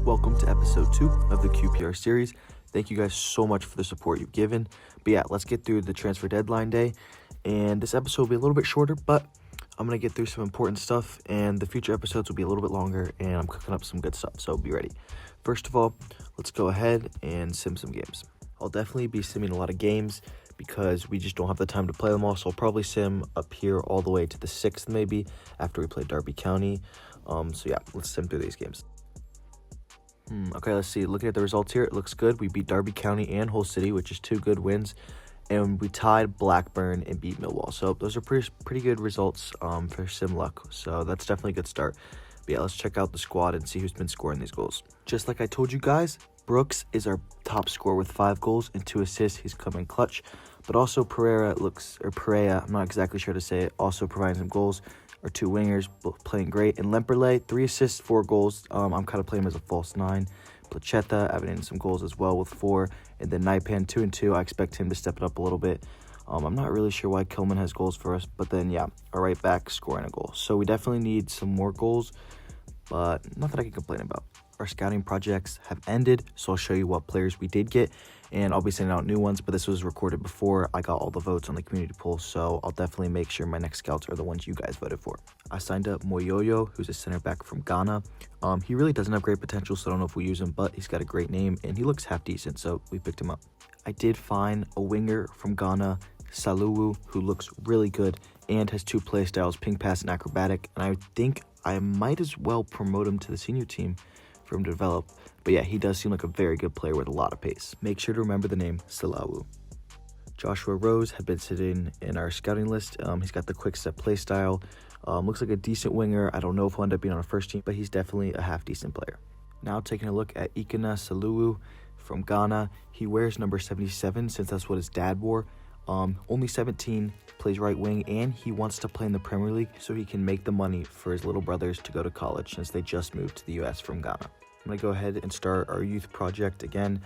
Welcome to episode 2 of the QPR series. Thank you guys so much for the support you've given. But yeah, let's get through the transfer deadline day. And this episode will be a little bit shorter, but I'm going to get through some important stuff. And the future episodes will be a little bit longer, and I'm cooking up some good stuff, so be ready. First of all, let's go ahead and sim some games. I'll definitely be simming a lot of games because we just don't have the time to play them all. So I'll probably sim up here all the way to the 6th maybe after we play Derby County. So yeah, let's sim through these games. Okay, let's see. Looking at the results here, it looks good. We beat Derby County and Hull City, which is 2 good wins. And we tied Blackburn and beat Millwall. So those are pretty good results for sim luck. So that's definitely a good start. But yeah, let's check out the squad and see who's been scoring these goals. Just like I told you guys, Brooks is our top scorer with 5 goals and 2 assists. He's coming clutch. But also Pereira, I'm not exactly sure to say it, also providing some goals. Our 2 wingers both playing great. And Lemperle, 3 assists, 4 goals. I'm kind of playing him as a false 9. Placheta having in some goals as well with 4. And then Naipan, 2 and 2. I expect him to step it up a little bit. I'm not really sure why Kilman has goals for us. But then, yeah, our right back scoring a goal. So we definitely need some more goals. But nothing I can complain about. Our scouting projects have ended, so I'll show you what players we did get, and I'll be sending out new ones, but this was recorded before I got all the votes on the community poll, so I'll definitely make sure my next scouts are the ones you guys voted for. I signed up Moyoyo, who's a center back from Ghana. He really doesn't have great potential, so I don't know if we use him, but he's got a great name, and he looks half decent, so we picked him up. I did find a winger from Ghana, Saluwu, who looks really good and has 2 play styles, ping pass and acrobatic, and I think I might as well promote him to the senior team for him to develop. But yeah, he does seem like a very good player with a lot of pace. Make sure to remember the name Salawu. Joshua Rose had been sitting in our scouting list. He's got the quick step play style. Looks like a decent winger. I don't know if he'll end up being on our first team, but he's definitely a half decent player. Now taking a look at Ikena Saluwu from Ghana. He wears number 77 since that's what his dad wore. Only 17, plays right wing, and he wants to play in the Premier League so he can make the money for his little brothers to go to college since they just moved to the US from Ghana. I'm going to go ahead and start our youth project again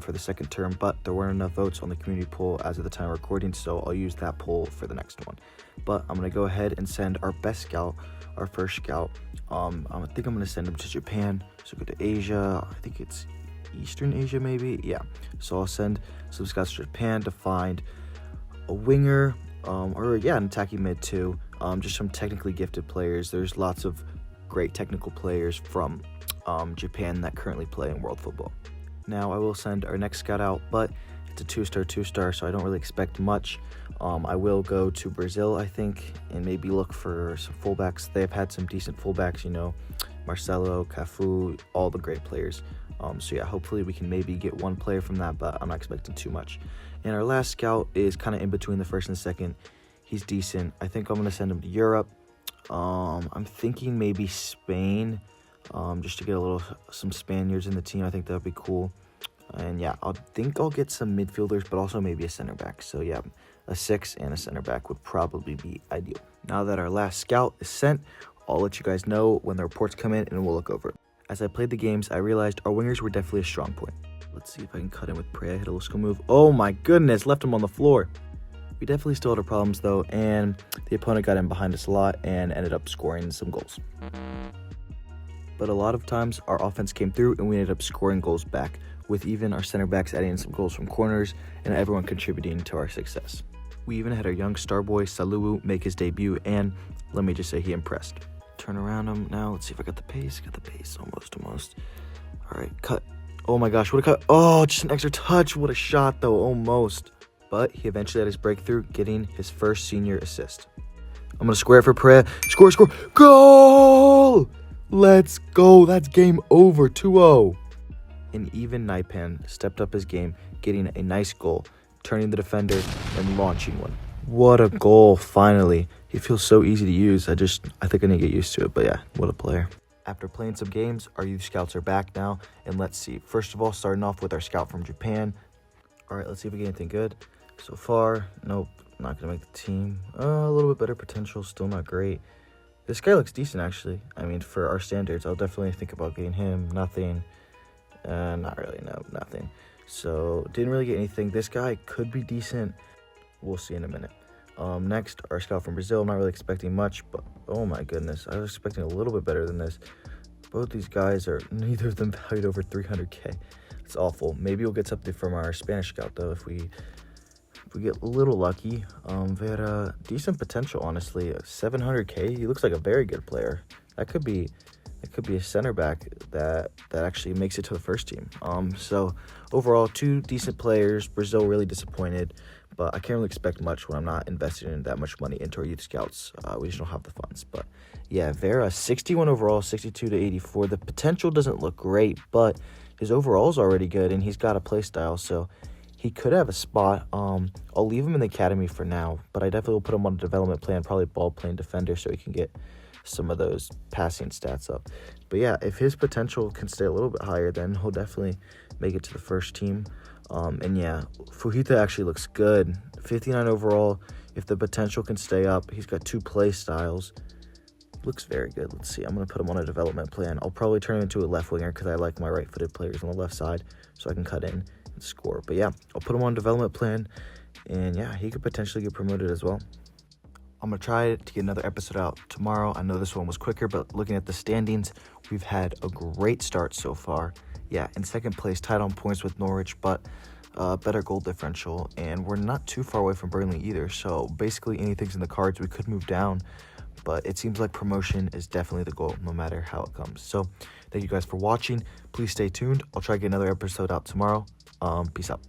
for the second term, but there weren't enough votes on the community poll as of the time of recording, so I'll use that poll for the next one. But I'm going to go ahead and send our best scout, our first scout. I think I'm going to send him to Japan, so go to Asia. I think it's Eastern Asia maybe. Yeah, so I'll send some scouts to Japan to find a winger, an attacking mid too. Just some technically gifted players. There's lots of great technical players from Japan that currently play in world football. Now I will send our next scout out, but it's a 2-star, so I don't really expect much. I will go to Brazil, I think, and maybe look for some fullbacks. They have had some decent fullbacks, Marcelo, Cafu, all the great players. So yeah, hopefully we can maybe get one player from that, but I'm not expecting too much. And our last scout is kind of in between the first and second. He's decent. I think I'm going to send him to Europe. I'm thinking maybe Spain, just to get some Spaniards in the team. I think that would be cool. And yeah, I think I'll get some midfielders, but also maybe a center back. So yeah, a 6 and a center back would probably be ideal. Now that our last scout is sent, I'll let you guys know when the reports come in and we'll look over it. As I played the games, I realized our wingers were definitely a strong point. Let's see if I can cut in with Pereira. Hit a little skill move. Oh my goodness, left him on the floor. We definitely still had our problems though, and the opponent got in behind us a lot and ended up scoring some goals. But a lot of times our offense came through and we ended up scoring goals back, with even our center backs adding in some goals from corners and everyone contributing to our success. We even had our young star boy Saluwu make his debut, and let me just say he impressed. Turn around him now. Let's see if I got the pace. Got the pace almost. All right, cut. Oh my gosh, what a cut. Oh, just an extra touch. What a shot though, almost. But he eventually had his breakthrough, getting his first senior assist. I'm gonna square it for Pereira. Score. Goal! Let's go. That's game over. 2-0. And even Naipan stepped up his game, getting a nice goal, turning the defender and launching one. What a goal, finally. He feels so easy to use. I think I need to get used to it, but yeah, what a player. After playing some games, our youth scouts are back now, and let's see. First of all, starting off with our scout from Japan. All right, let's see if we get anything good. So far, nope, not gonna make the team. A little bit better potential, still not great. This guy looks decent, actually. I mean, for our standards, I'll definitely think about getting him. Nothing. Not really, no, nothing. So, didn't really get anything. This guy could be decent. We'll see in a minute. Next, our scout from Brazil. I'm not really expecting much, but oh my goodness, I was expecting a little bit better than this. Both these guys are, neither of them valued over 300K. It's awful. Maybe we'll get something from our Spanish scout, though, if we get a little lucky. Vera, decent potential, honestly. 700K, he looks like a very good player. That could be a center back that actually makes it to the first team. So overall, 2 decent players. Brazil really disappointed, but I can't really expect much when I'm not investing in that much money into our youth scouts. We just don't have the funds. But yeah, Vera, 61 overall, 62 to 84. The potential doesn't look great, but his overall is already good, and he's got a play style, so he could have a spot. I'll leave him in the academy for now, but I definitely will put him on a development plan, probably ball-playing defender, so he can get some of those passing stats up. But yeah, if his potential can stay a little bit higher, then he'll definitely make it to the first team. And yeah, Fujita actually looks good. 59 overall. If the potential can stay up, he's got 2 play styles. Looks very good. Let's see. I'm going to put him on a development plan. I'll probably turn him into a left winger because I like my right-footed players on the left side, so I can cut in and score. But yeah, I'll put him on a development plan, and yeah, he could potentially get promoted as well. I'm going to try to get another episode out tomorrow. I know this one was quicker, but looking at the standings, we've had a great start so far. Yeah, in second place, tied on points with Norwich, but better goal differential, and we're not too far away from Burnley either, so basically anything's in the cards. We could move down, but it seems like promotion is definitely the goal, no matter how it comes. So thank you guys for watching. Please stay tuned. I'll try to get another episode out tomorrow. Peace out.